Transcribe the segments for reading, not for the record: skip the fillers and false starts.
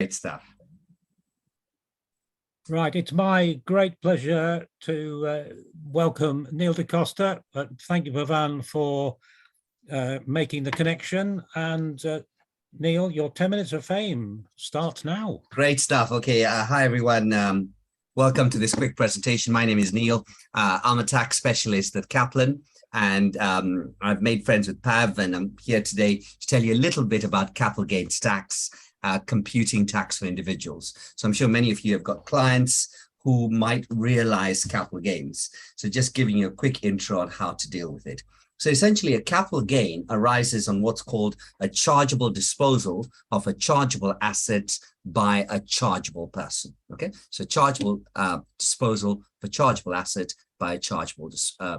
Great stuff. Right, it's my great pleasure to welcome Neil de Costa. Thank you, Bhavan, for making the connection. And Neil, your 10 minutes of fame starts now. Great stuff. Okay, hi everyone. Welcome to this quick presentation. My name is Neil. I'm a tax specialist at Kaplan, and I've made friends with Pav, and I'm here today to tell you a little bit about capital gains tax, computing tax for individuals. So I'm sure many of you have got clients who might realize capital gains. So just giving you a quick intro on how to deal with it. So essentially, a capital gain arises on what's called a chargeable disposal of a chargeable asset by a chargeable person. Okay, so chargeable disposal for chargeable asset by a chargeable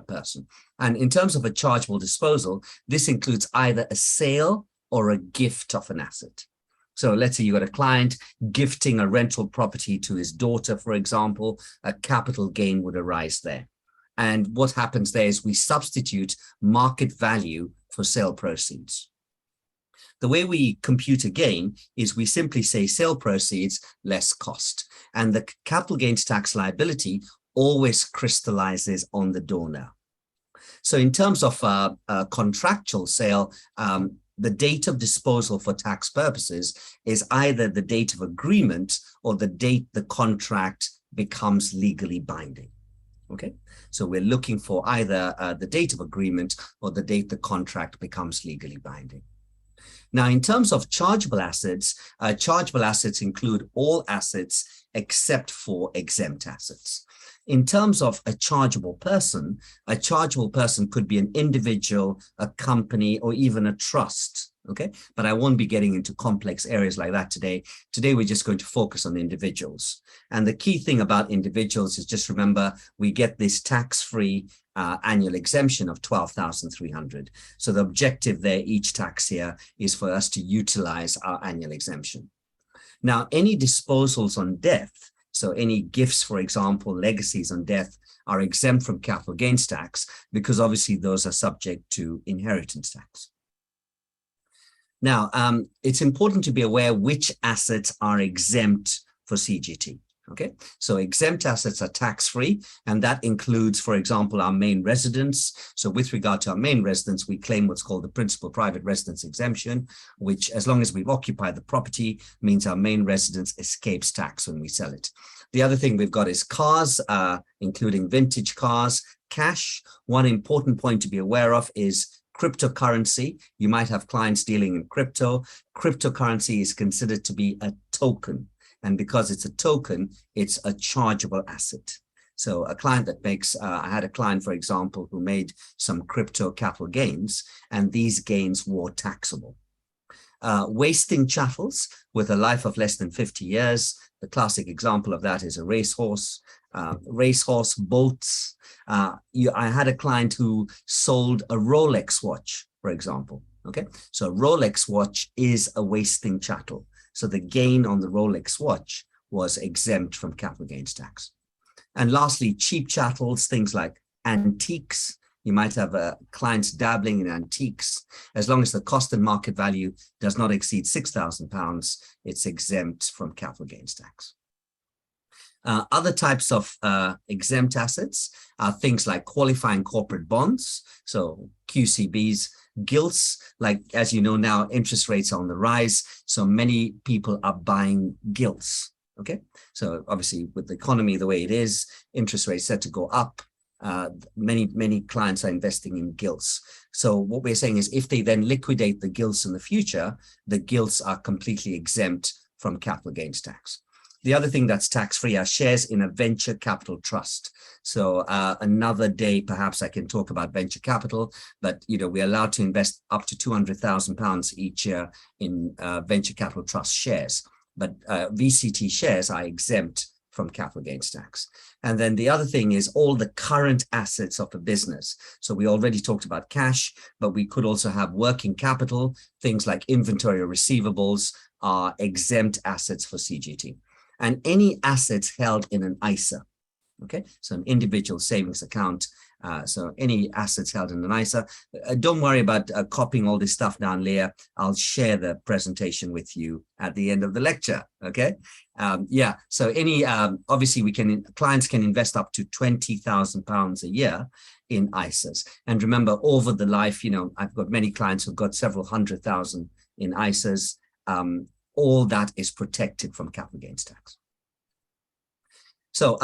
person. And in terms of a chargeable disposal, this includes either a sale or a gift of an asset. So let's say you got a client gifting a rental property to his daughter, for example, a capital gain would arise there. And what happens there is we substitute market value for sale proceeds. The way we compute a gain is we simply say sale proceeds less cost. And the capital gains tax liability always crystallizes on the donor. So in terms of a contractual sale, the date of disposal for tax purposes is either the date of agreement or the date the contract becomes legally binding. Okay, so we're looking for either the date of agreement or the date the contract becomes legally binding. Now, in terms of chargeable assets include all assets except for exempt assets. In terms of a chargeable person could be an individual, a company, or even a trust. Okay, but I won't be getting into complex areas like that today. Today, we're just going to focus on individuals. And the key thing about individuals is just remember, we get this tax-free annual exemption of 12,300. So the objective there each tax year is for us to utilize our annual exemption. Now, any disposals on death, so any gifts, for example, legacies on death, are exempt from capital gains tax because obviously those are subject to inheritance tax. Now, it's important to be aware which assets are exempt for CGT. Okay, so exempt assets are tax-free, and that includes, for example, our main residence. So with regard to our main residence, we claim what's called the principal private residence exemption, which, as long as we've occupied the property, means our main residence escapes tax when we sell it. The other thing we've got is cars, including vintage cars, cash. One important point to be aware of is cryptocurrency. You might have clients dealing in crypto. Cryptocurrency is considered to be a token. And because it's a token, it's a chargeable asset. So a client that makes, I had a client, for example, who made some crypto capital gains, and these gains were taxable. Wasting chattels with a life of less than 50 years. The classic example of that is a racehorse, bolts. I had a client who sold a Rolex watch, for example. Okay, so a Rolex watch is a wasting chattel. So the gain on the Rolex watch was exempt from capital gains tax. And lastly, cheap chattels, things like antiques. You might have clients dabbling in antiques. As long as the cost and market value does not exceed £6,000, it's exempt from capital gains tax. Other types of exempt assets are things like qualifying corporate bonds, so QCBs, gilts, like, as you know now, interest rates are on the rise, so many people are buying gilts. Okay, so obviously with the economy the way it is, interest rates set to go up. Many clients are investing in gilts. So what we're saying is if they then liquidate the gilts in the future, the gilts are completely exempt from capital gains tax. The other thing that's tax-free are shares in a venture capital trust. So another day, perhaps I can talk about venture capital, but we're allowed to invest up to £200,000 each year in venture capital trust shares. But VCT shares are exempt from capital gains tax. And then the other thing is all the current assets of a business. So we already talked about cash, but we could also have working capital. Things like inventory or receivables are exempt assets for CGT. And any assets held in an ISA. Okay, so an individual savings account. So any assets held in an ISA. Don't worry about copying all this stuff down, Leah. I'll share the presentation with you at the end of the lecture. Okay. Yeah. So any obviously clients can invest up to £20,000 a year in ISAs. And remember, over the life, I've got many clients who've got several 100,000 in ISAs. All that is protected from capital gains tax. So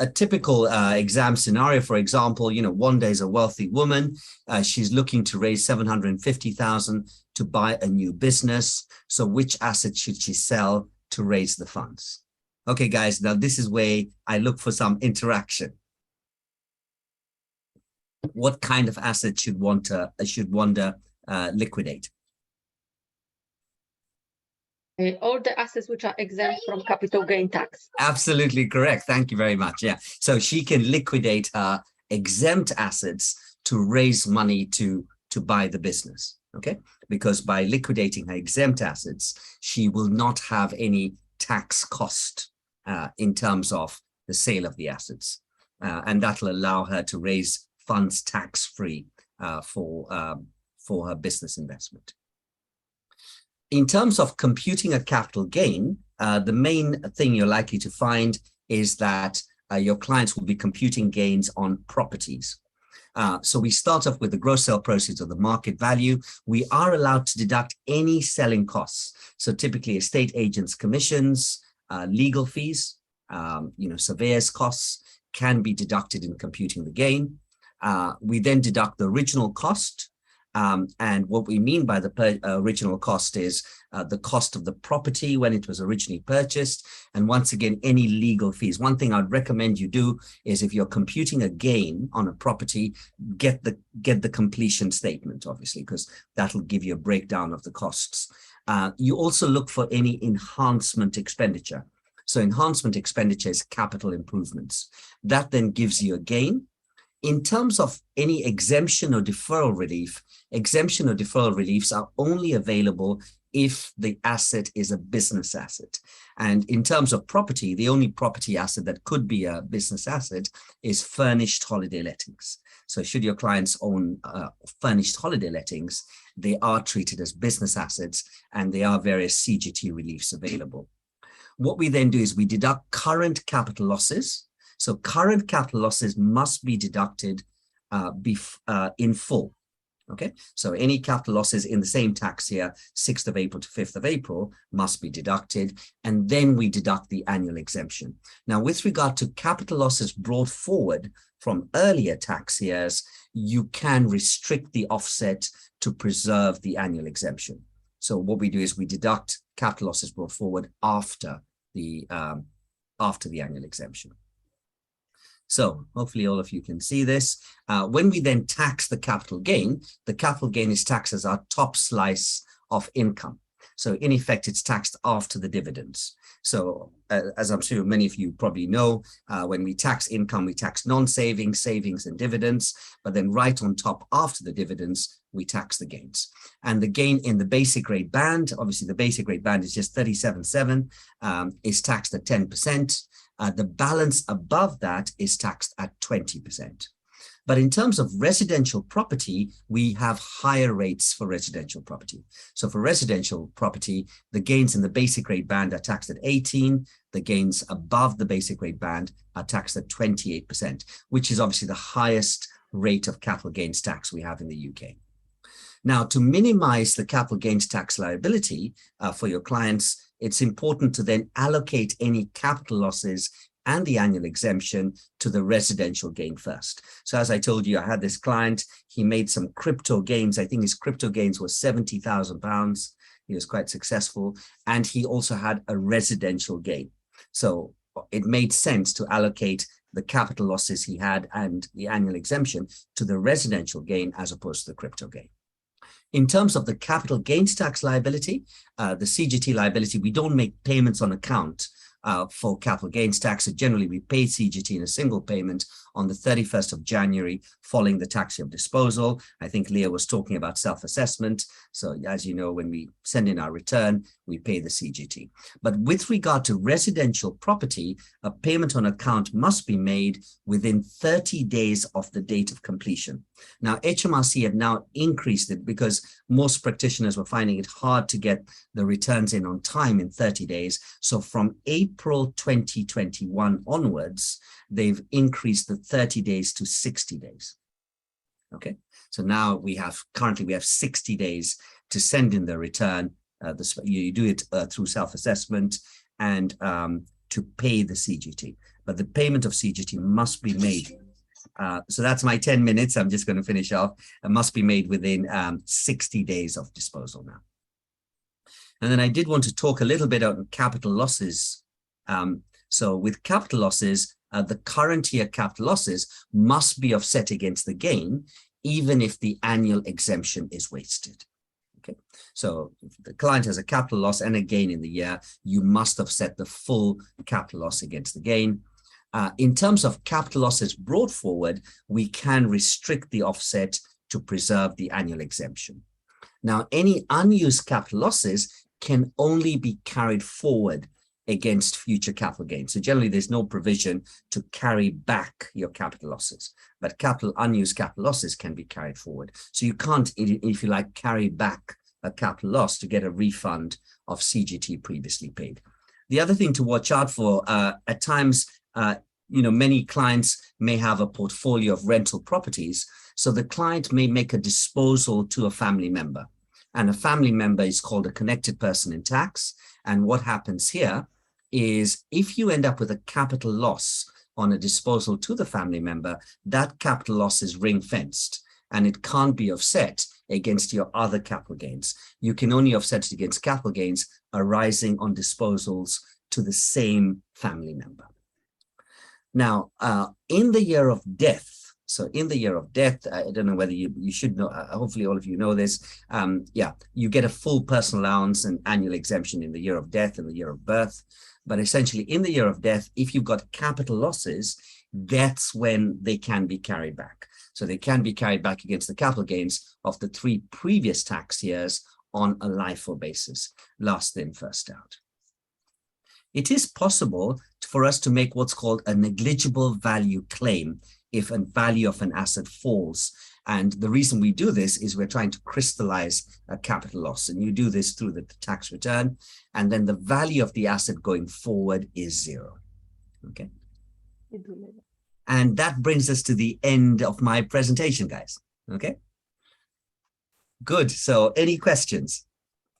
a typical exam scenario, for example, one day is a wealthy woman. She's looking to raise 750,000 to buy a new business. So which asset should she sell to raise the funds? Okay, guys, now this is where I look for some interaction. What kind of asset should Wanda liquidate? All the assets which are exempt from capital gain tax. Absolutely correct. Thank you very much. Yeah. So she can liquidate her exempt assets to raise money to buy the business. Okay. Because by liquidating her exempt assets, she will not have any tax cost in terms of the sale of the assets. And that'll allow her to raise funds tax-free for her business investment. In terms of computing a capital gain, the main thing you're likely to find is that your clients will be computing gains on properties. So we start off with the gross sale proceeds of the market value. We are allowed to deduct any selling costs. So typically estate agents' commissions, legal fees, surveyors' costs can be deducted in computing the gain. We then deduct the original cost. And what we mean by the original cost is the cost of the property when it was originally purchased. And once again, any legal fees. One thing I'd recommend you do is if you're computing a gain on a property, get the completion statement, obviously, because that'll give you a breakdown of the costs. You also look for any enhancement expenditure. So enhancement expenditure is capital improvements. That then gives you a gain. In terms of any exemption or deferral relief, exemption or deferral reliefs are only available if the asset is a business asset. And in terms of property, the only property asset that could be a business asset is furnished holiday lettings. So should your clients own furnished holiday lettings, they are treated as business assets and there are various CGT reliefs available. What we then do is we deduct current capital losses. So current capital losses must be deducted in full. Okay, so any capital losses in the same tax year, 6th of April to 5th of April, must be deducted. And then we deduct the annual exemption. Now, with regard to capital losses brought forward from earlier tax years, you can restrict the offset to preserve the annual exemption. So what we do is we deduct capital losses brought forward after the annual exemption. So hopefully all of you can see this. When we then tax the capital gain is taxed as our top slice of income. So in effect, it's taxed after the dividends. So as I'm sure many of you probably know, when we tax income, we tax non-savings, savings, and dividends. But then right on top, after the dividends, we tax the gains. And the gain in the basic rate band, obviously the basic rate band is just 37.7, is taxed at 10%. The balance above that is taxed at 20%. But in terms of residential property, we have higher rates for residential property. So for residential property, the gains in the basic rate band are taxed at 18. The gains above the basic rate band are taxed at 28%, which is obviously the highest rate of capital gains tax we have in the UK. Now, to minimize the capital gains tax liability for your clients, it's important to then allocate any capital losses and the annual exemption to the residential gain first. So as I told you, I had this client, he made some crypto gains. I think his crypto gains were £70,000. He was quite successful. And he also had a residential gain. So it made sense to allocate the capital losses he had and the annual exemption to the residential gain as opposed to the crypto gain. In terms of the capital gains tax liability, the CGT liability, we don't make payments on account for capital gains tax. So generally, we pay CGT in a single payment on the 31st of January following the tax year of disposal. I think Leah was talking about self-assessment. So as you know, when we send in our return, we pay the CGT. But with regard to residential property, a payment on account must be made within 30 days of the date of completion. Now, HMRC have now increased it because most practitioners were finding it hard to get the returns in on time in 30 days. So from April 2021 onwards, they've increased the 30 days to 60 days. Okay, so now currently we have 60 days to send in the return. You do it through self-assessment and to pay the CGT, but the payment of CGT must be made. So that's my 10 minutes. I'm just going to finish off. It must be made within 60 days of disposal now. And then I did want to talk a little bit on capital losses. So with capital losses, the current year capital losses must be offset against the gain, even if the annual exemption is wasted. Okay, so if the client has a capital loss and a gain in the year, you must offset the full capital loss against the gain. In terms of capital losses brought forward, we can restrict the offset to preserve the annual exemption. Now, any unused capital losses can only be carried forward against future capital gains. So generally, there's no provision to carry back your capital losses, but unused capital losses can be carried forward. So you can't, if you like, carry back a capital loss to get a refund of CGT previously paid. The other thing to watch out for, at times, many clients may have a portfolio of rental properties. So the client may make a disposal to a family member, and a family member is called a connected person in tax. And what happens here is if you end up with a capital loss on a disposal to the family member, that capital loss is ring-fenced and it can't be offset against your other capital gains. You can only offset it against capital gains arising on disposals to the same family member. Now, in the year of death, so in the year of death, I don't know whether you should know, hopefully all of you know this, you get a full personal allowance and annual exemption in the year of death and the year of birth. But essentially in the year of death, if you've got capital losses, that's when they can be carried back. So they can be carried back against the capital gains of the 3 previous tax years on a LIFO basis, last in, first out. It is possible for us to make what's called a negligible value claim if a value of an asset falls. And the reason we do this is we're trying to crystallize a capital loss. And you do this through the tax return. And then the value of the asset going forward is 0. Okay. And that brings us to the end of my presentation, guys. Okay. Good. So any questions?